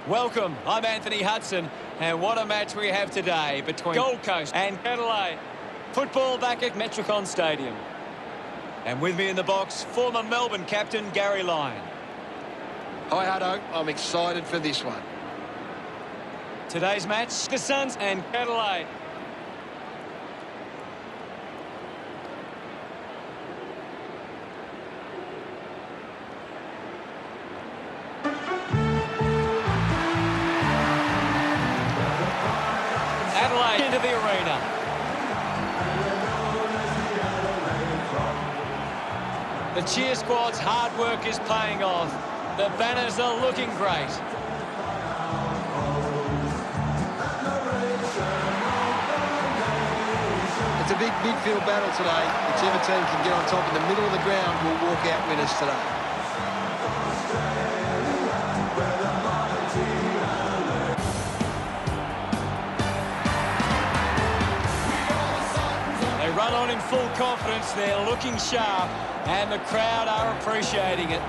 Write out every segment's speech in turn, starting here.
Welcome, I'm Anthony Hudson, and what a match we have today between Gold Coast and Adelaide. Football back at Metricon Stadium. And with me in the box, former Melbourne captain Gary Lyon. Hi Hutto, I'm excited for this one. Today's match, the Suns and Adelaide. Adelaide into the arena. The cheer squad's hard work is paying off. The banners are looking great. It's a big midfield battle today. Whichever team can get on top in the middle of the ground will walk out winners today. They run on in full confidence. They're looking sharp, and the crowd are appreciating it.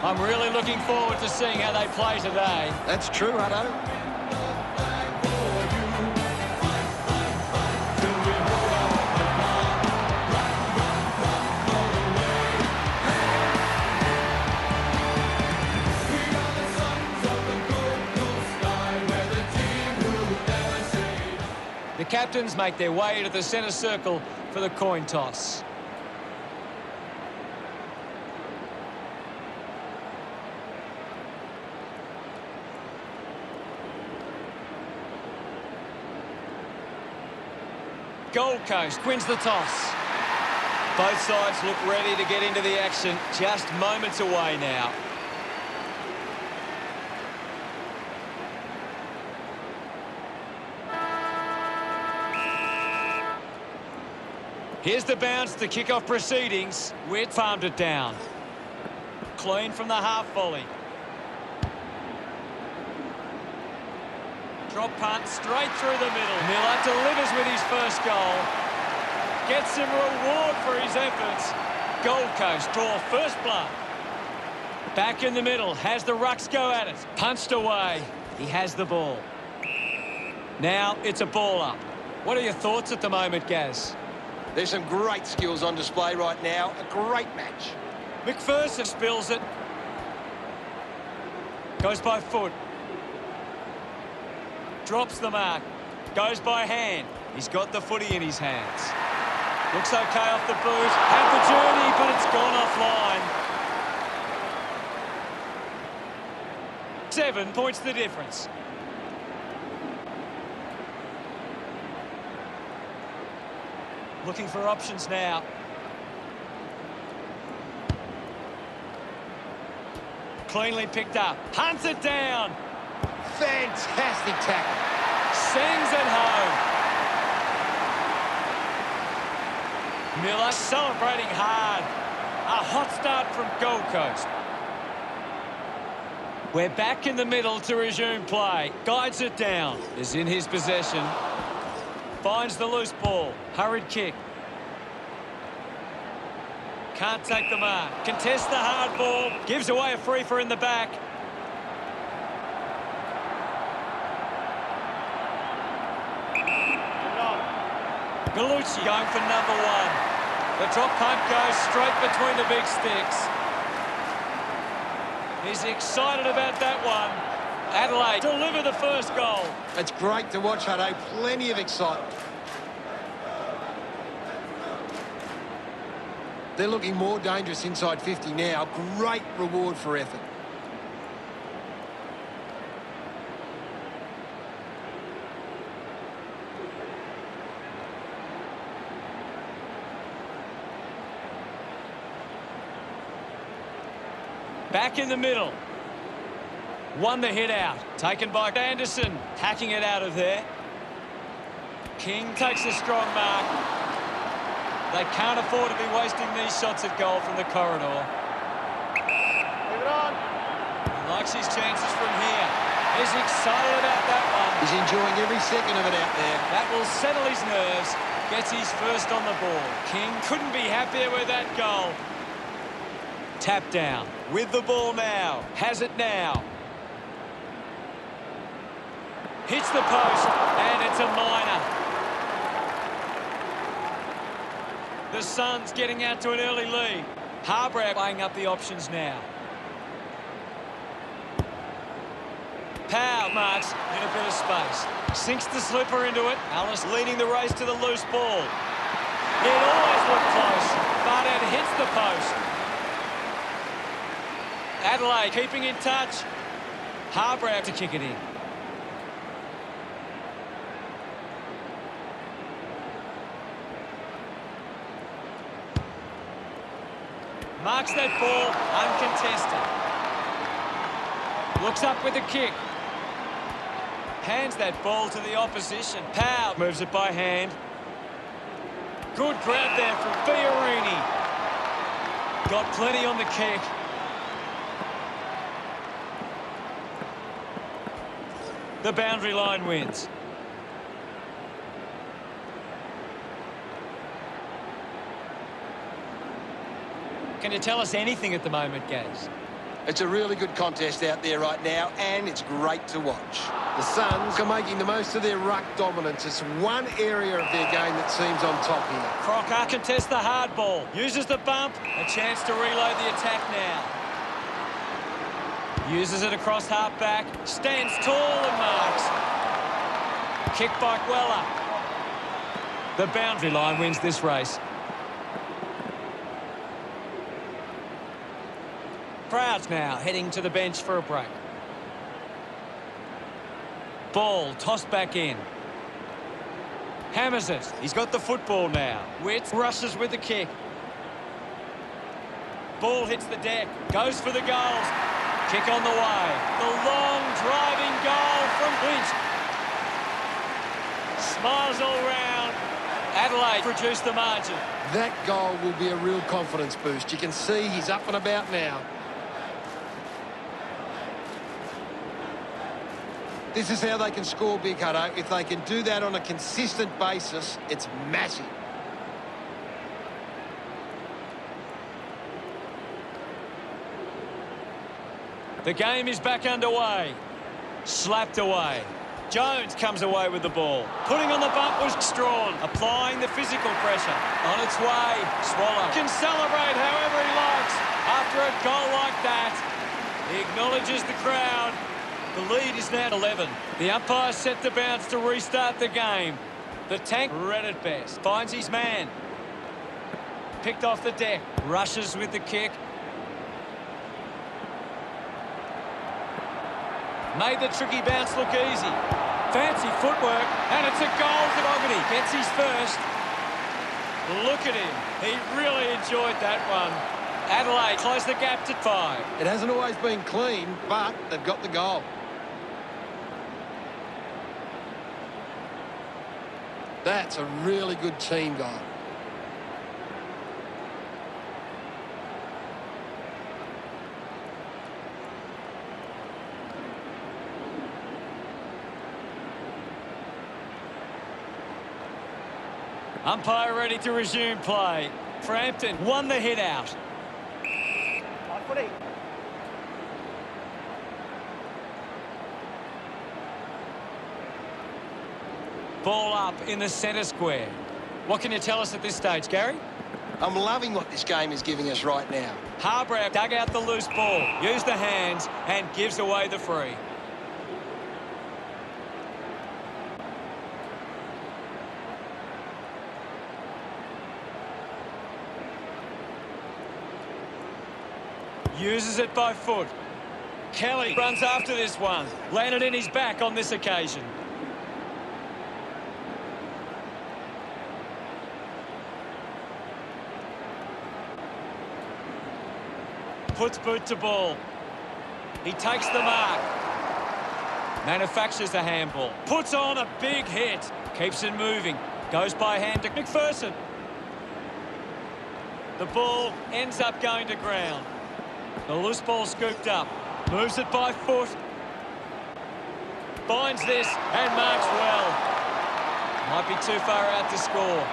I'm really looking forward to seeing how they play today. That's true, Hutto. The captains make their way to the centre circle for the coin toss. Gold Coast wins the toss. Both sides look ready to get into the action, just moments away now. Here's the bounce to kick off proceedings. Witt farmed it down. Clean from the half volley. Drop punt straight through the middle. Miller delivers with his first goal. Gets some reward for his efforts. Gold Coast draw first blood. Back in the middle. Has the rucks go at it. Punched away. He has the ball. Now it's a ball up. What are your thoughts at the moment, Gaz? There's some great skills on display right now. A great match. McPherson spills it. Goes by foot. Drops the mark. Goes by hand. He's got the footy in his hands. Looks okay off the boot. Had the journey, but it's gone offline. 7 points the difference. Looking for options now. Cleanly picked up. Hunts it down. Fantastic tackle. Sends it home. Miller celebrating hard. A hot start from Gold Coast. We're back in the middle to resume play. Guides it down. Is in his possession. Finds the loose ball. Hurried kick. Can't take the mark. Contests the hard ball. Gives away a free-for in the back. Gallucci going for number 1. The drop punt goes straight between the big sticks. He's excited about that one. Adelaide deliver the first goal. It's great to watch, Hutto. Plenty of excitement. They're looking more dangerous inside 50 now. Great reward for effort. Back in the middle. Won the hit out. Taken by Anderson. Hacking it out of there. King takes a strong mark. They can't afford to be wasting these shots at goal from the corridor. Leave it on. He likes his chances from here. He's excited about that one. He's enjoying every second of it out there. That will settle his nerves. Gets his first on the ball. King couldn't be happier with that goal. Tap down with the ball now. Has it now. Hits the post, and it's a minor. The Suns getting out to an early lead. Harbour weighing up the options now. Powell marks in a bit of space. Sinks the slipper into it. Alice leading the race to the loose ball. It always looked close, but it hits the post. Adelaide keeping in touch. Harbour to kick it in. Marks that ball uncontested. Looks up with a kick. Hands that ball to the opposition. Powell moves it by hand. Good grab there from Fiorini. Got plenty on the kick. The boundary line wins. Can you tell us anything at the moment, Gaz? It's a really good contest out there right now, and it's great to watch. The Suns are making the most of their ruck dominance. It's one area of their game that seems on top here. Crocker contests the hard ball. Uses the bump. A chance to reload the attack now. Uses it across half-back. Stands tall and marks. Kick by Weller. The boundary line wins this race. Crowds now heading to the bench for a break. Ball tossed back in. Hammers it. He's got the football now. Witt rushes with the kick. Ball hits the deck. Goes for the goals. Kick on the way. The long driving goal from Lynch. Smiles all round. Adelaide reduced the margin. That goal will be a real confidence boost. You can see he's up and about now. This is how they can score, Big Hutto. If they can do that on a consistent basis, it's massive. The game is back underway. Slapped away. Jones comes away with the ball. Putting on the bump was Strawn. Applying the physical pressure. On its way. Swallow can celebrate however he likes after a goal like that. He acknowledges the crowd. The lead is now 11. The umpire set the bounce to restart the game. The tank, red at best, finds his man. Picked off the deck. Rushes with the kick. Made the tricky bounce look easy. Fancy footwork, and it's a goal for Doggedy. Gets his first. Look at him. He really enjoyed that one. Adelaide close the gap to 5. It hasn't always been clean, but they've got the goal. That's a really good team goal. Umpire ready to resume play. Frampton won the hit out. Ball up in the centre square. What can you tell us at this stage, Gary? I'm loving what this game is giving us right now. Harbour dug out the loose ball, used the hands, and gives away the free. Uses it by foot. Kelly runs after this one. Landed in his back on this occasion. Puts boot to ball. He takes the mark. Manufactures the handball. Puts on a big hit. Keeps it moving. Goes by hand to McPherson. The ball ends up going to ground. The loose ball scooped up. Moves it by foot. Finds this and marks well. Might be too far out to score.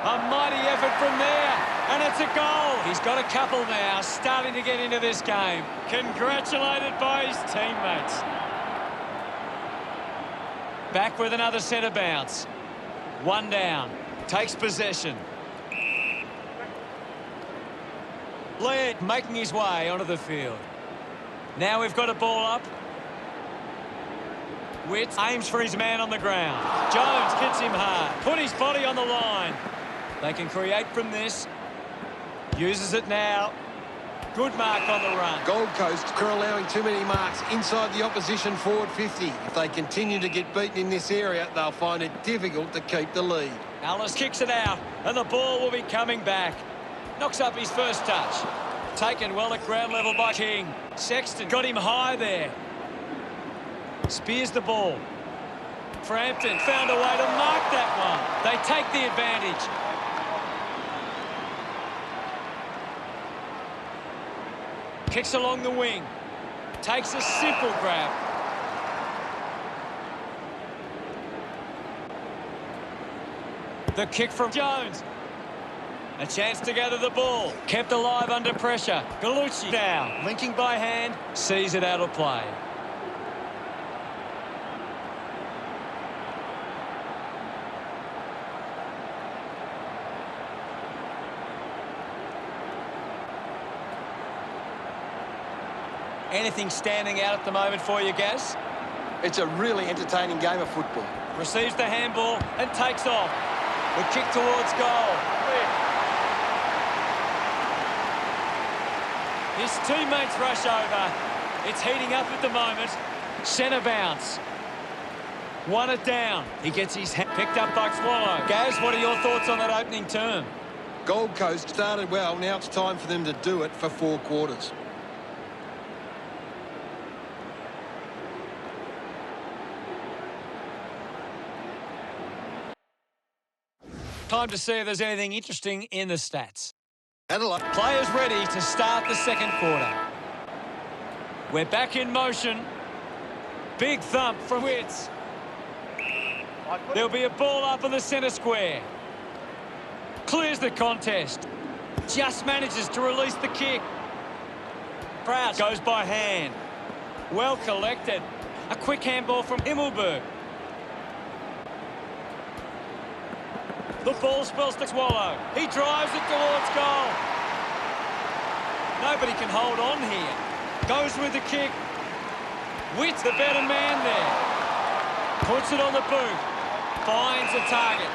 A mighty effort from there. And it's a goal. He's got a couple now, starting to get into this game. Congratulated by his teammates. Back with another centre bounce. One down. Takes possession. Laird making his way onto the field. Now we've got a ball up. Witt aims for his man on the ground. Jones hits him hard. Put his body on the line. They can create from this. Uses it now. Good mark on the run. Gold Coast are allowing too many marks inside the opposition forward 50. If they continue to get beaten in this area, they'll find it difficult to keep the lead. Alice kicks it out, and the ball will be coming back. Knocks up his first touch. Taken well at ground level by King. Sexton got him high there. Spears the ball. Frampton found a way to mark that one. They take the advantage. Kicks along the wing. Takes a simple grab. The kick from Jones. A chance to gather the ball. Kept alive under pressure. Gallucci now. Linking by hand. Sees it out of play. Anything standing out at the moment for you, Gaz? It's a really entertaining game of football. Receives the handball and takes off. The kick towards goal. His teammates rush over. It's heating up at the moment. Centre bounce. Won it down. He gets his hand picked up by Swallow. Gaz, what are your thoughts on that opening term? Gold Coast started well. Now it's time for them to do it for 4 quarters. Time to see if there's anything interesting in the stats. Adelaide. Players ready to start the second quarter. We're back in motion. Big thump from Witts. There'll be a ball up in the centre square. Clears the contest. Just manages to release the kick. Prout goes by hand. Well collected. A quick handball from Himmelberg. The ball spills to Swallow. He drives it towards goal. Nobody can hold on here. Goes with the kick. Witt, the better man there. Puts it on the boot. Finds the target.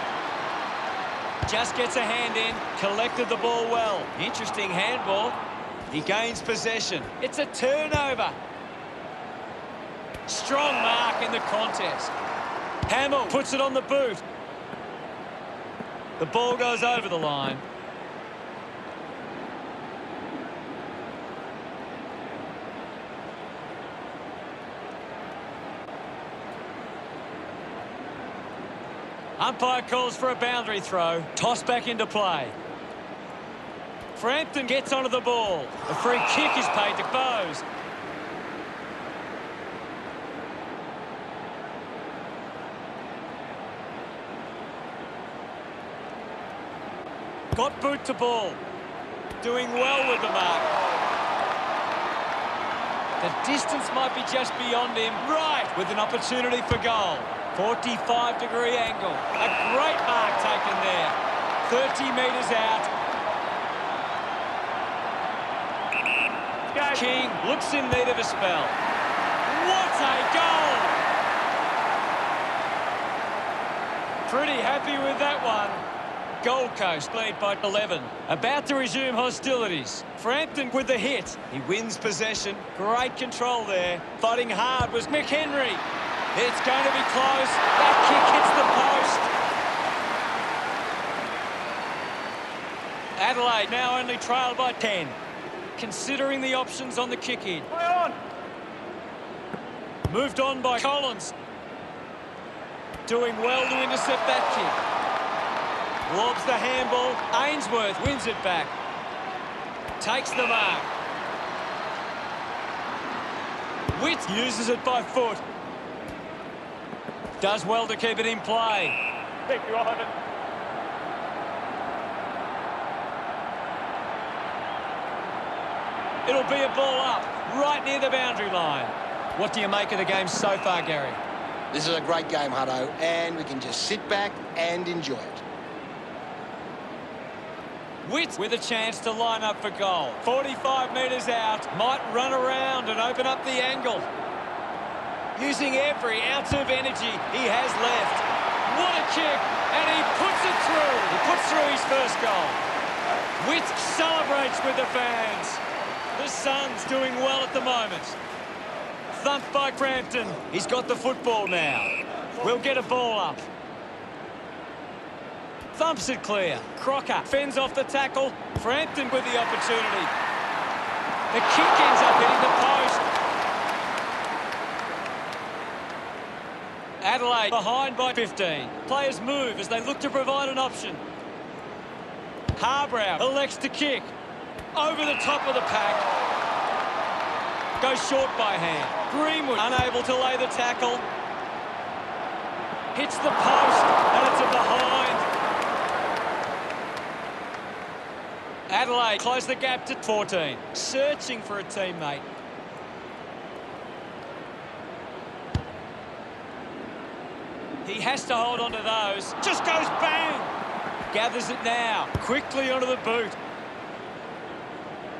Just gets a hand in. Collected the ball well. Interesting handball. He gains possession. It's a turnover. Strong mark in the contest. Hamill puts it on the boot. The ball goes over the line. Umpire calls for a boundary throw. Toss back into play. Frampton gets onto the ball. A free kick is paid to Bowes. Got boot to ball. Doing well with the mark. The distance might be just beyond him. Right, with an opportunity for goal. 45-degree angle. A great mark taken there. 30 metres out. King looks in need of a spell. What a goal! Pretty happy with that one. Gold Coast lead by 11. About to resume hostilities. Frampton with the hit. He wins possession. Great control there. Fighting hard was McHenry. It's going to be close. That kick hits the post. Adelaide now only trailed by 10. Considering the options on the kick-in. Moved on by Collins. Doing well to intercept that kick. Lobs the handball. Ainsworth wins it back. Takes the mark. Witt uses it by foot. Does well to keep it in play. It'll be a ball up, right near the boundary line. What do you make of the game so far, Gary? This is a great game, Hutto, and we can just sit back and enjoy it. Witt with a chance to line up for goal. 45 metres out, might run around and open up the angle. Using every ounce of energy he has left. What a kick, and he puts it through. He puts through his first goal. Witt celebrates with the fans. The Suns doing well at the moment. Thumped by Crampton. He's got the football now. We'll get a ball up. Thumps it clear. Crocker fends off the tackle. Frampton with the opportunity. The kick ends up hitting the post. Adelaide behind by 15. Players move as they look to provide an option. Harbrow elects to kick. Over the top of the pack. Goes short by hand. Greenwood unable to lay the tackle. Hits the post, and it's a behind. Adelaide close the gap to 14. Searching for a teammate. He has to hold on to those. Just goes bang. Gathers it now. Quickly onto the boot.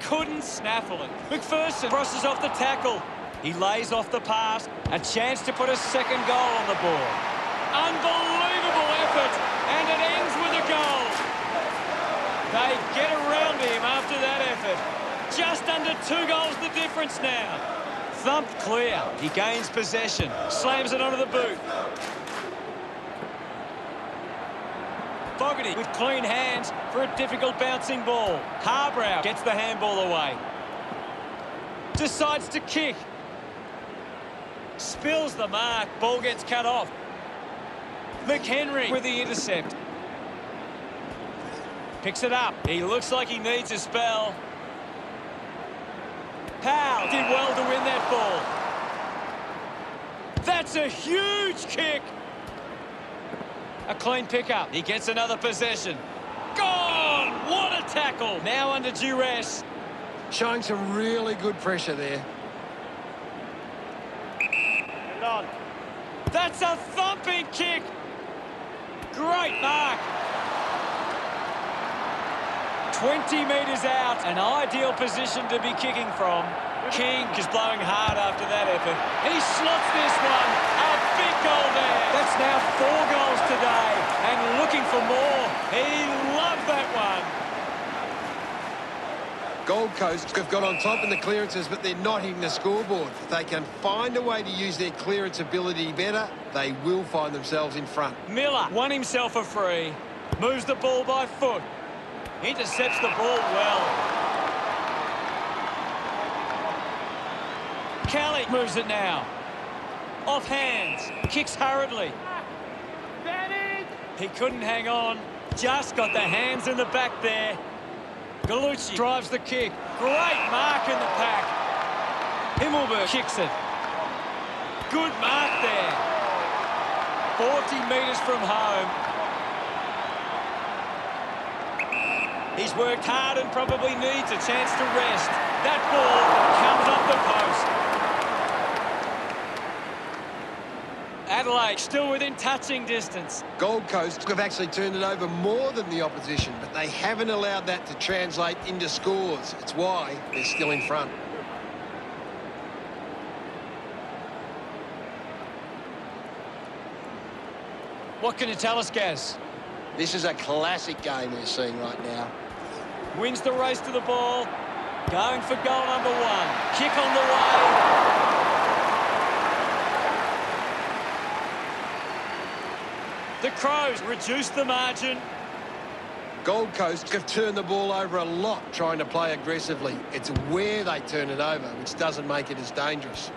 Couldn't snaffle it. McPherson crosses off the tackle. He lays off the pass. A chance to put a second goal on the board. Unbelievable effort. And it ends with a goal. They get around him after that effort. Just under 2 goals the difference now. Thumped clear. He gains possession. Slams it onto the boot. Fogarty with clean hands for a difficult bouncing ball. Harbrow gets the handball away. Decides to kick. Spills the mark. Ball gets cut off. McHenry with the intercept. Picks it up. He looks like he needs a spell. Powell did well to win that ball. That's a huge kick. A clean pickup. He gets another possession. Gone! What a tackle! Now under duress. Showing some really good pressure there. Get on. That's a thumping kick. Great mark. 20 metres out. An ideal position to be kicking from. King is blowing hard after that effort. He slots this one. A big goal there. That's now 4 goals today. And looking for more. He loved that one. Gold Coast have got on top in the clearances, but they're not hitting the scoreboard. If they can find a way to use their clearance ability better, they will find themselves in front. Miller won himself a free. Moves the ball by foot. Intercepts the ball well. Kelly moves it now. Off hands. Kicks hurriedly. He couldn't hang on. Just got the hands in the back there. Gallucci drives the kick. Great mark in the pack. Himmelberg kicks it. Good mark there. 40 metres from home. He's worked hard and probably needs a chance to rest. That ball comes up the post. Adelaide still within touching distance. Gold Coast have actually turned it over more than the opposition, but they haven't allowed that to translate into scores. It's why they're still in front. What can you tell us, Gaz? This is a classic game we're seeing right now. Wins the race to the ball. Going for goal number 1. Kick on the way. The Crows reduce the margin. Gold Coast have turned the ball over a lot trying to play aggressively. It's where they turn it over, which doesn't make it as dangerous.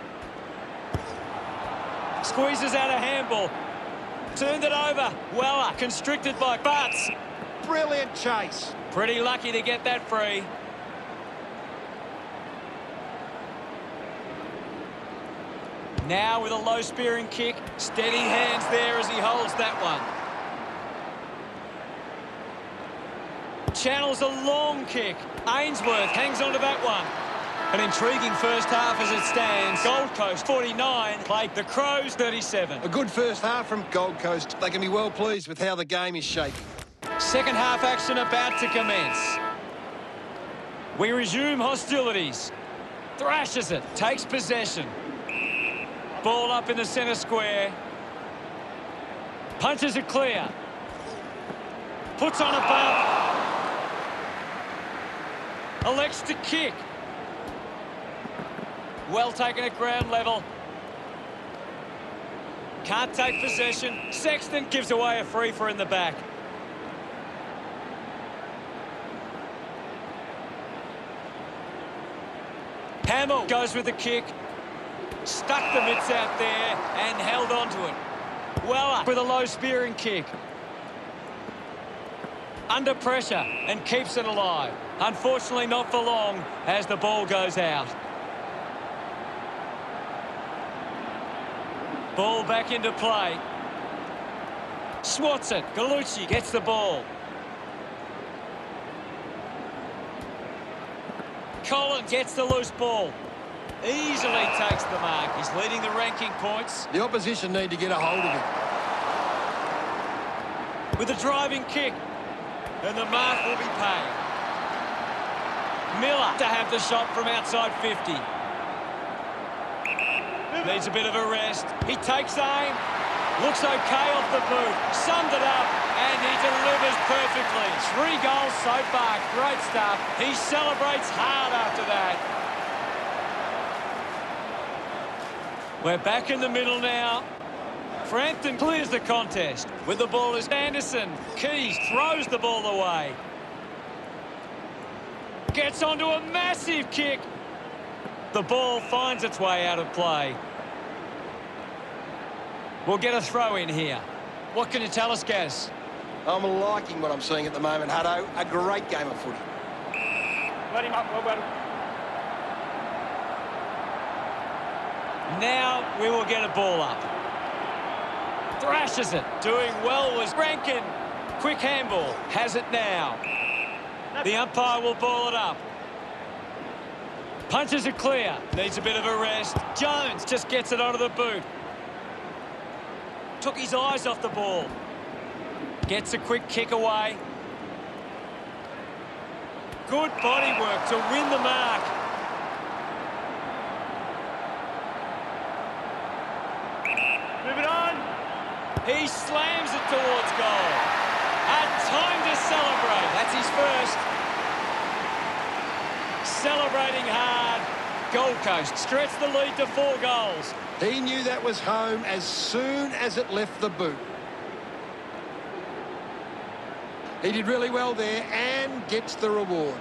Squeezes out a handball. Turned it over. Weller constricted by Butts. Brilliant chase. Pretty lucky to get that free. Now with a low spearing kick. Steady hands there as he holds that one. Channels a long kick. Ainsworth hangs onto that one. An intriguing first half as it stands. Gold Coast 49, played the Crows 37. A good first half from Gold Coast. They can be well pleased with how the game is shaping. Second half action about to commence. We resume hostilities. Thrashes it, takes possession. Ball up in the centre square. Punches it clear. Puts on a bump. Elects to kick. Well taken at ground level. Can't take possession. Sexton gives away a free for in the back. Hamill goes with the kick. Stuck the mitts out there and held on to it. Well up with a low spearing kick. Under pressure and keeps it alive. Unfortunately not for long as the ball goes out. Ball back into play. Swats it. Gallucci gets the ball. Collins gets the loose ball. Easily takes the mark. He's leading the ranking points. The opposition need to get a hold of him. With a driving kick. And the mark will be paid. Miller to have the shot from outside 50. Needs a bit of a rest. He takes aim. Looks okay off the boot. Summed it up. And he delivers perfectly. 3 goals so far. Great stuff. He celebrates hard after that. We're back in the middle now. Frampton clears the contest. With the ball is Anderson. Keys throws the ball away. Gets onto a massive kick. The ball finds its way out of play. We'll get a throw in here. What can you tell us, Gaz? I'm liking what I'm seeing at the moment, Hutto. A great game of footy. Let him up, well. Now we will get a ball up. Thrashes it. Doing well was Rankin. Quick handball. Has it now. The umpire will ball it up. Punches it clear. Needs a bit of a rest. Jones just gets it onto the boot. Took his eyes off the ball. Gets a quick kick away. Good body work to win the mark. Move it on. He slams it towards goal. A time to celebrate. That's his first. Celebrating hard. Gold Coast stretch the lead to 4 goals. He knew that was home as soon as it left the boot. He did really well there and gets the reward.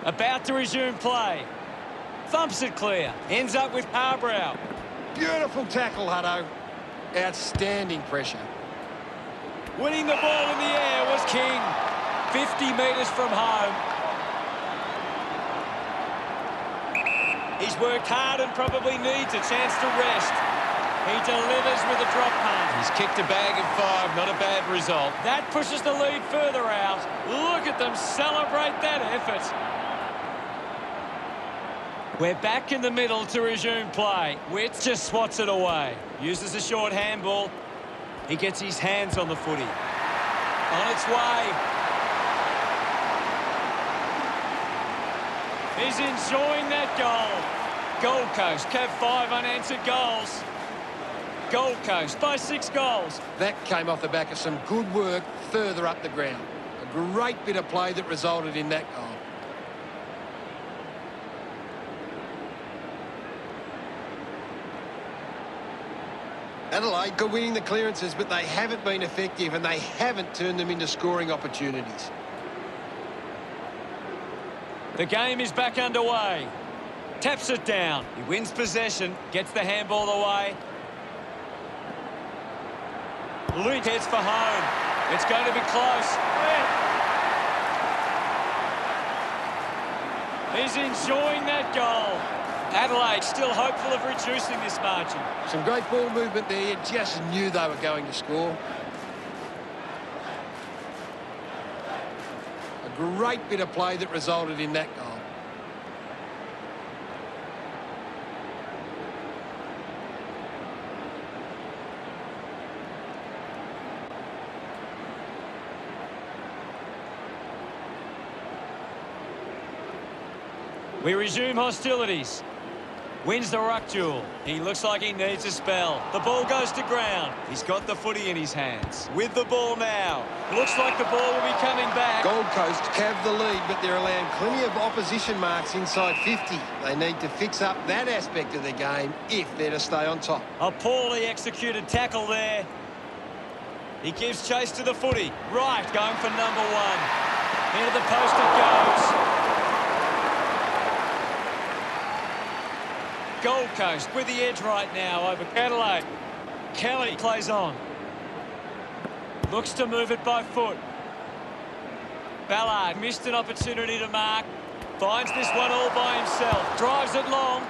About to resume play. Thumps it clear. Ends up with Harbrow. Beautiful tackle, Hutto. Outstanding pressure. Winning the ball in the air was King. 50 metres from home. He's worked hard and probably needs a chance to rest. He delivers with a drop punt. He's kicked a bag of 5, not a bad result. That pushes the lead further out. Look at them celebrate that effort. We're back in the middle to resume play. Witt just swats it away. Uses a short handball. He gets his hands on the footy. On its way. He's enjoying that goal. Gold Coast have 5 unanswered goals. Gold Coast by 6 goals. That came off the back of some good work further up the ground. A great bit of play that resulted in that goal. Adelaide are winning the clearances, but they haven't been effective and they haven't turned them into scoring opportunities. The game is back underway. Taps it down. He wins possession, gets the handball away. Luke heads for home. It's going to be close. He's enjoying that goal. Adelaide still hopeful of reducing this margin. Some great ball movement there. You just knew they were going to score. A great bit of play that resulted in that goal. We resume hostilities. Wins the ruck duel. He looks like he needs a spell. The ball goes to ground. He's got the footy in his hands. With the ball now. Looks like the ball will be coming back. Gold Coast have the lead, but they're allowing plenty of opposition marks inside 50. They need to fix up that aspect of their game if they're to stay on top. A poorly executed tackle there. He gives chase to the footy. Right, going for number one. Into the post it goes. Gold Coast with the edge right now over Adelaide. Kelly plays on. Looks to move it by foot. Ballard missed an opportunity to mark. Finds this one all by himself. Drives it long.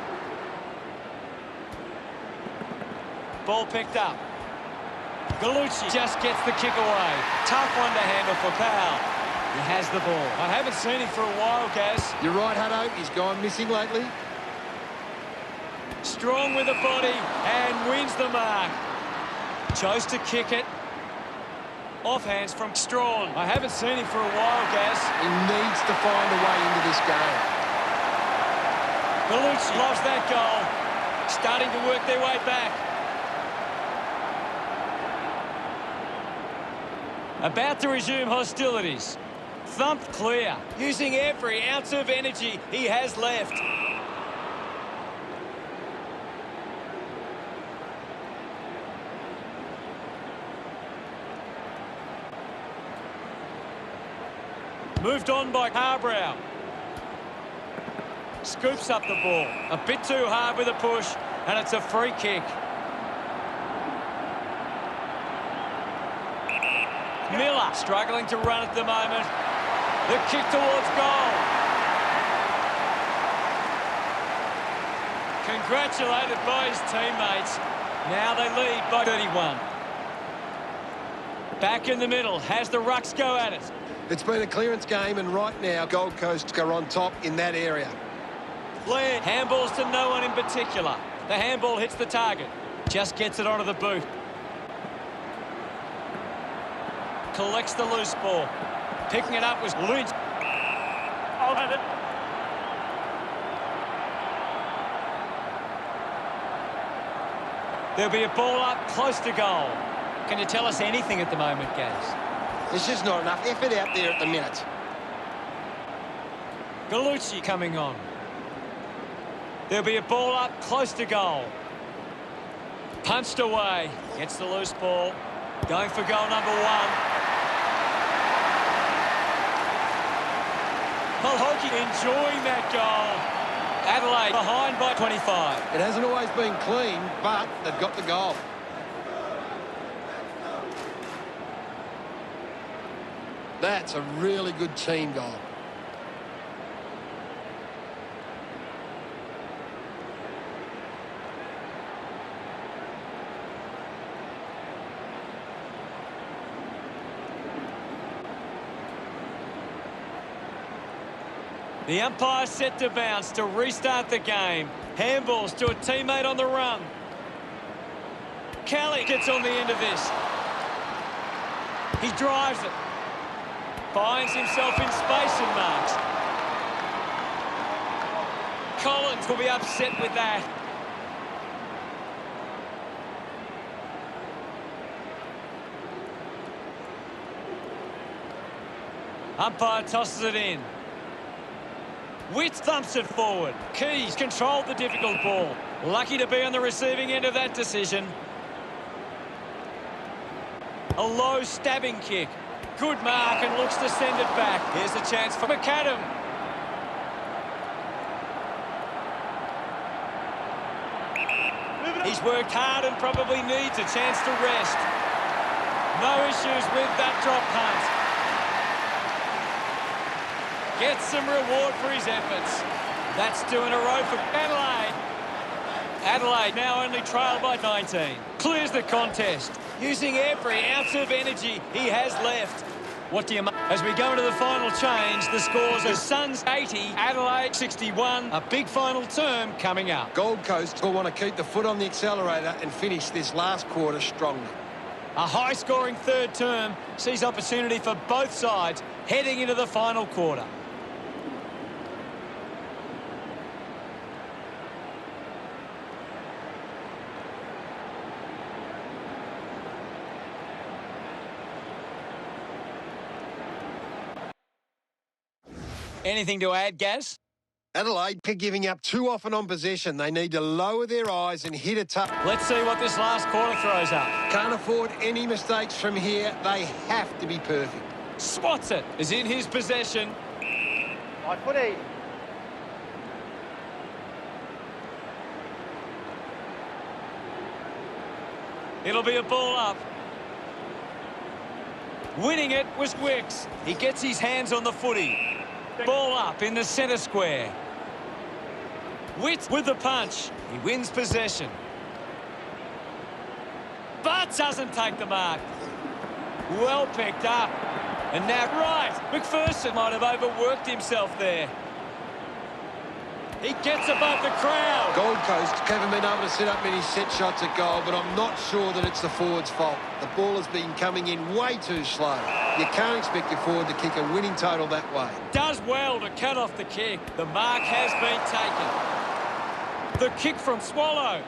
Ball picked up. Gallucci just gets the kick away. Tough one to handle for Powell. He has the ball. I haven't seen him for a while, Gaz. You're right, Hutto. He's gone missing lately. Strong with the body and wins the mark. Chose to kick it. Off hands from Strawn. I haven't seen him for a while, Gaz. He needs to find a way into this game. Gallucci loves that goal. Starting to work their way back. About to resume hostilities. Thumped clear. Using every ounce of energy he has left. Moved on by Harbrow. Scoops up the ball. A bit too hard with a push, and it's a free kick. Miller struggling to run at the moment. The kick towards goal. Congratulated by his teammates. Now they lead by 31. Back in the middle. Has the rucks go at it. It's been a clearance game, and right now Gold Coast are on top in that area. Laird handballs to no one in particular. The handball hits the target. Just gets it onto the boot. Collects the loose ball. Picking it up was Lynch. I'll have it. There'll be a ball up close to goal. Can you tell us anything at the moment, Gaz? There's just not enough effort out there at the minute. Gallucci coming on. There'll be a ball up close to goal. Punched away. Gets the loose ball. Going for goal number one. Mulhockey enjoying that goal. Adelaide behind by 25. It hasn't always been clean, but they've got the goal. That's a really good team goal. The umpire set to bounce to restart the game. Handballs to a teammate on the run. Kelly gets on the end of this. He drives it. Finds himself in space and marks. Collins will be upset with that. Umpire tosses it in. Witt thumps it forward. Keys controlled the difficult ball. Lucky to be on the receiving end of that decision. A low stabbing kick. Good mark and looks to send it back. Here's a chance for McAdam. He's worked hard and probably needs a chance to rest. No issues with that drop punt. Gets some reward for his efforts. That's two in a row for Adelaide. Adelaide now only trailed by 19. Clears the contest, using every ounce of energy he has left. What do you make? As we go into the final change, the scores are Suns 80, Adelaide 61. A big final term coming up. Gold Coast will want to keep the foot on the accelerator and finish this last quarter strongly. A high-scoring third term sees opportunity for both sides heading into the final quarter. Anything to add, Gaz? Adelaide are giving up too often on possession. They need to lower their eyes and hit a tough. Let's see what this last quarter throws up. Can't afford any mistakes from here. They have to be perfect. Swats it. Is in his possession. My footy. It'll be a ball up. Winning it was Wicks. He gets his hands on the footy. Ball up in the centre square. Witt with the punch. He wins possession. But doesn't take the mark. Well picked up. And now, right, McPherson might have overworked himself there. He gets above the crowd. Gold Coast haven't been able to set up many set shots at goal, but I'm not sure that it's the forward's fault. The ball has been coming in way too slow. You can't expect your forward to kick a winning total that way. Does well to cut off the kick. The mark has been taken. The kick from Swallow.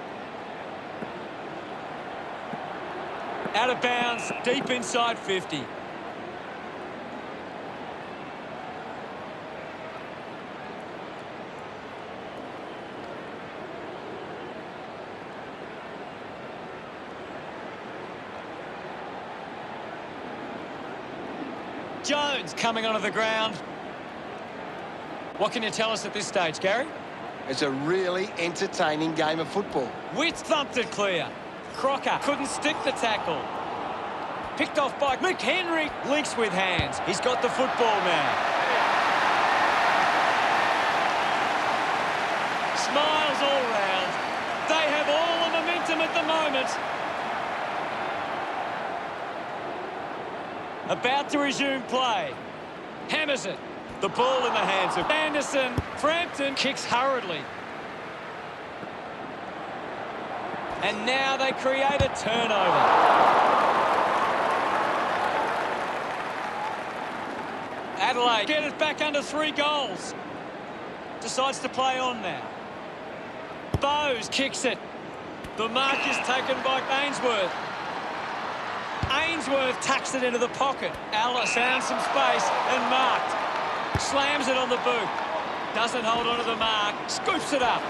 Out of bounds, deep inside 50. Jones coming onto the ground. What can you tell us at this stage, Gary? It's a really entertaining game of football. Witt thumped it clear. Crocker couldn't stick the tackle. Picked off by McHenry. Links with hands. He's got the football now. Smiles all round. They have all the momentum at the moment. About to resume play. Hammers it. The ball in the hands of Anderson. Frampton kicks hurriedly. And now they create a turnover. Adelaide get it back under 3 goals. Decides to play on now. Bowes kicks it. The mark is taken by Ainsworth. Ainsworth tucks it into the pocket. Alice found some space and marked. Slams it on the boot. Doesn't hold on to the mark. Scoops it up.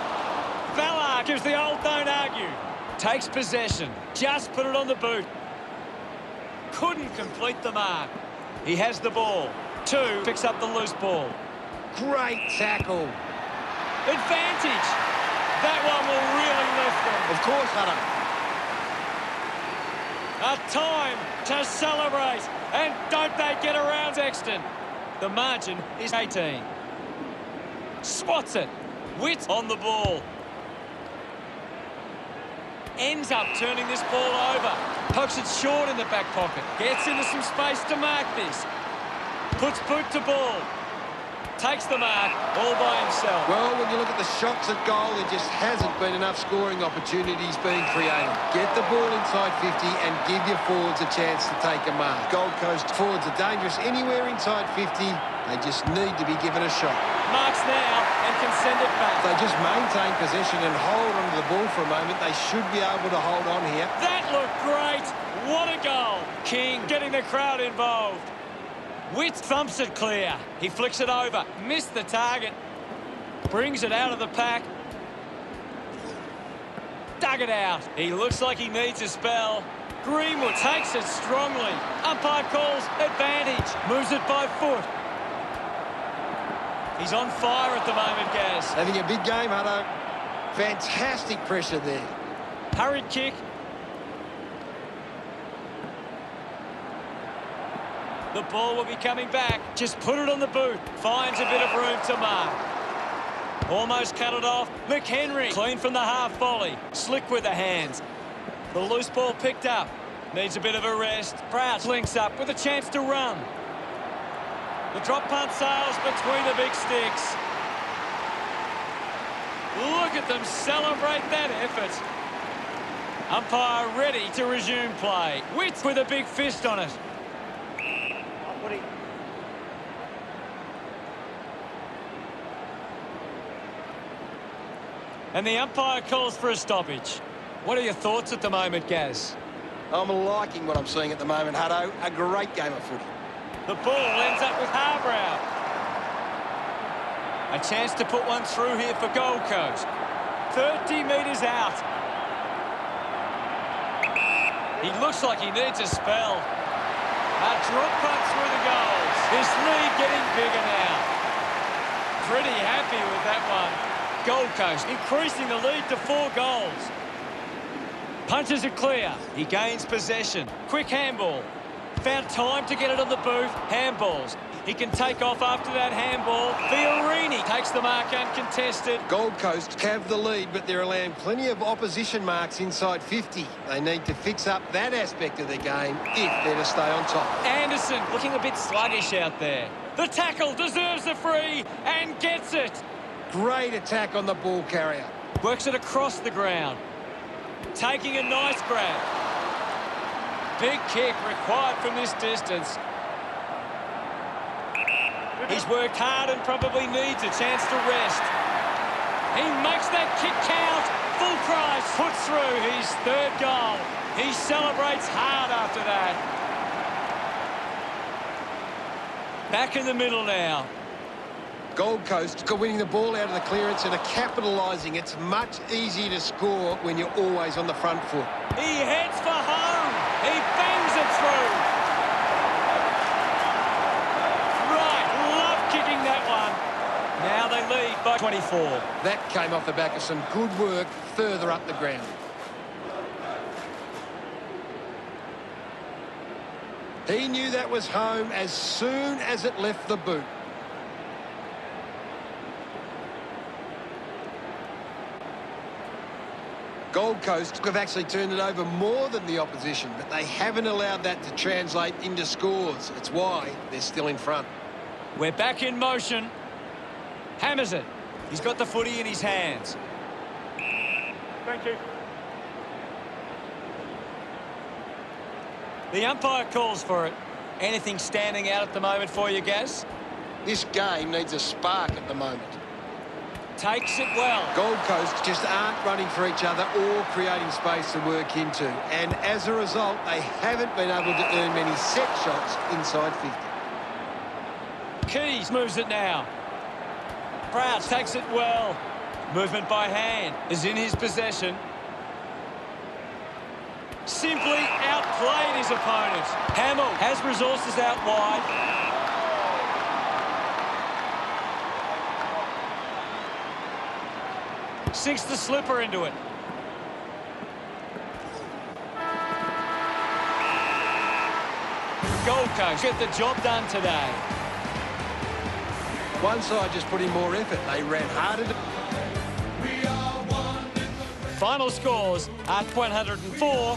Ballard gives the old don't argue. Takes possession. Just put it on the boot. Couldn't complete the mark. He has the ball. 2 picks up the loose ball. Great tackle. Advantage. That one will really lift them. Of course, Hunter. A time to celebrate. And don't they get around Sexton. The margin is 18. Swats it. Witt on the ball. Ends up turning this ball over. Pokes it short in the back pocket. Gets into some space to mark this. Puts boot to ball. Takes the mark all by himself. Well, when you look at the shots at goal, there just hasn't been enough scoring opportunities being created. Get the ball inside 50 and give your forwards a chance to take a mark. Gold Coast forwards are dangerous anywhere inside 50. They just need to be given a shot. Marks now and can send it back. If they just maintain possession and hold onto the ball for a moment, they should be able to hold on here. That looked great. What a goal. King getting the crowd involved. Witt thumps it clear. He flicks it over. Missed the target. Brings it out of the pack. Dug it out. He looks like he needs a spell. Greenwood takes it strongly. Umpire calls advantage. Moves it by foot. He's on fire at the moment, Gaz. Having a big game, Hutto. Fantastic pressure there. Hurried kick. The ball will be coming back. Just put it on the boot. Finds a bit of room to mark. Almost cut it off. McHenry, clean from the half volley. Slick with the hands. The loose ball picked up. Needs a bit of a rest. Prout links up with a chance to run. The drop punt sails between the big sticks. Look at them celebrate that effort. Umpire ready to resume play. Witt with a big fist on it. Footy. And the umpire calls for a stoppage. What are your thoughts at the moment, Gaz? I'm liking what I'm seeing at the moment, Hutto. A great game of footy. The ball ends up with Harbrow. A chance to put one through here for Gold Coast. 30 metres out. He looks like he needs a spell. A drop punt through the goals. His lead getting bigger now. Pretty happy with that one. Gold Coast increasing the lead to 4 goals. Punches it clear. He gains possession. Quick handball. Found time to get it on the boot. Handballs. He can take off after that handball. Fiorini takes the mark uncontested. Gold Coast have the lead, but they're allowing plenty of opposition marks inside 50. They need to fix up that aspect of the game if they're to stay on top. Anderson looking a bit sluggish out there. The tackle deserves a free and gets it. Great attack on the ball carrier. Works it across the ground. Taking a nice grab. Big kick required from this distance. He's worked hard and probably needs a chance to rest. He makes that kick count. Full price. Put through his 3rd goal. He celebrates hard after that. Back in the middle now. Gold Coast are winning the ball out of the clearance and are capitalising. It's much easier to score when you're always on the front foot. He heads for home. He bangs it through. Right, love kicking that one. Now they lead by 24. That came off the back of some good work further up the ground. He knew that was home as soon as it left the boot. Gold Coast have actually turned it over more than the opposition, but they haven't allowed that to translate into scores. It's why they're still in front. We're back in motion. Hammers it. He's got the footy in his hands. Thank you. The umpire calls for it. Anything standing out at the moment for you, Gaz? This game needs a spark at the moment. Takes it well. Gold Coast just aren't running for each other or creating space to work into. And as a result, they haven't been able to earn many set shots inside 50. Keys moves it now. Prout takes it well. Movement by hand is in his possession. Simply outplayed his opponent. Hamill has resources out wide. Sinks the slipper into it. Gold Coast get the job done today. One side just put in more effort. They ran harder to... Final scores at 104.